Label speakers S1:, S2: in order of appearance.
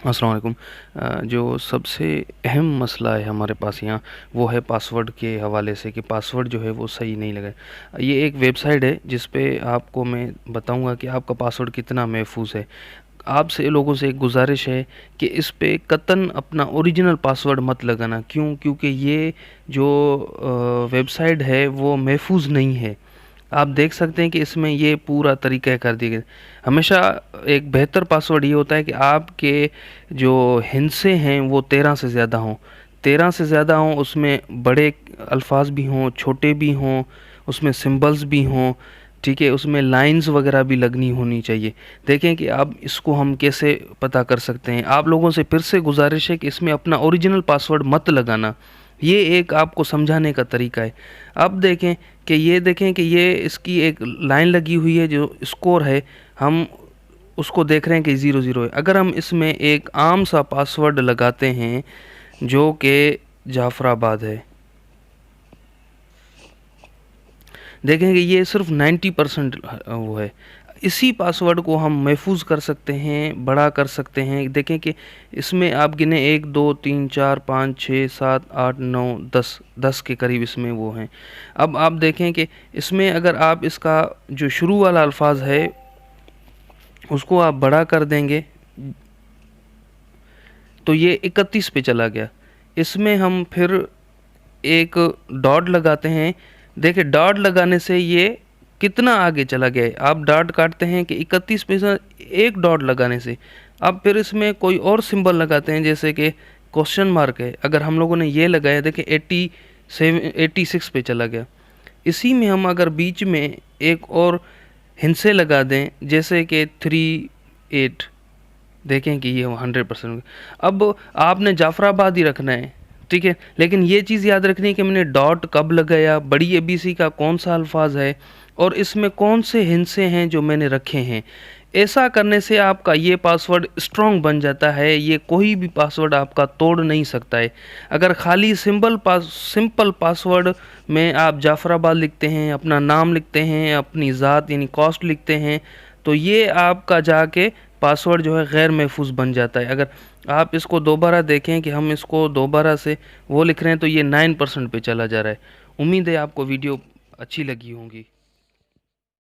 S1: अस्सलाम वालेकुम। जो सबसे अहम मसला है हमारे पास यहाँ, वो है पासवर्ड के हवाले से कि पासवर्ड जो है वो सही नहीं लगा। ये एक वेबसाइट है जिस पे आपको मैं बताऊंगा कि आपका पासवर्ड कितना महफूज है। आपसे लोगों से एक गुजारिश है कि इस पे कतन अपना ओरिजिनल पासवर्ड मत लगाना। क्यों? क्योंकि ये जो वेबसाइट है वो महफूज नहीं है। आप देख सकते हैं कि इसमें ये पूरा तरीका कर दिया गया। हमेशा एक बेहतर पासवर्ड ये होता है कि आपके जो हिंसे हैं वो 13 से ज़्यादा हों, 13 से ज़्यादा हों, उसमें बड़े अल्फाज भी हों, छोटे भी हों, उसमें सिंबल्स भी हों, ठीक है, उसमें लाइंस वगैरह भी लगनी होनी चाहिए। देखें कि अब इसको हम कैसे पता कर सकते हैं। आप लोगों से फिर से गुजारिश है कि इसमें अपना ओरिजिनल पासवर्ड मत लगाना। ये एक आपको समझाने का तरीका है। अब देखें कि ये इसकी एक लाइन लगी हुई है, जो स्कोर है हम उसको देख रहे हैं कि 0-0 है। अगर हम इसमें एक आम सा पासवर्ड लगाते हैं जो कि जाफराबाद है, देखें कि ये सिर्फ 90% वो है। इसी पासवर्ड को हम महफूज कर सकते हैं, बड़ा कर सकते हैं। देखें कि इसमें आप गिने 1 2 3 4 5 6 7 8 9 10 के करीब इसमें वो हैं। अब आप देखें कि इसमें अगर आप इसका जो शुरू वाला अल्फाज है उसको आप बड़ा कर देंगे तो ये 31 पे चला गया। इसमें हम फिर एक डॉट लगाते हैं। देखिए डॉट लगाने से ये कितना आगे चला गया है। आप डॉट काटते हैं कि 31 पे से एक डॉट लगाने से। अब फिर इसमें कोई और सिंबल लगाते हैं, जैसे कि क्वेश्चन मार्क है। अगर हम लोगों ने ये लगाया, देखिए 86 पे चला गया। इसी में हम अगर बीच में एक और हिंसे लगा दें, जैसे कि 38, देखें कि ये 100%। अब आपने जाफराबाद ही रखना है, ठीक है, लेकिन ये चीज़ याद रखनी है कि मैंने डॉट कब लगाया, बड़ी एबीसी का कौन सा अल्फाज है और इसमें कौन से हिंसे हैं जो मैंने रखे हैं। ऐसा करने से आपका ये पासवर्ड स्ट्रॉन्ग बन जाता है। ये कोई भी पासवर्ड आपका तोड़ नहीं सकता है। अगर खाली सिंपल पासवर्ड में आप जाफराबाद लिखते हैं, अपना नाम लिखते हैं, अपनी ज़ात यानी कॉस्ट लिखते हैं, तो ये आपका जाके पासवर्ड जो है गैर महफूज बन जाता है। अगर आप इसको दोबारा देखें कि हम इसको दोबारा से वो लिख रहे हैं तो ये 9% पे चला जा रहा है। उम्मीद है आपको वीडियो अच्छी लगी होंगी।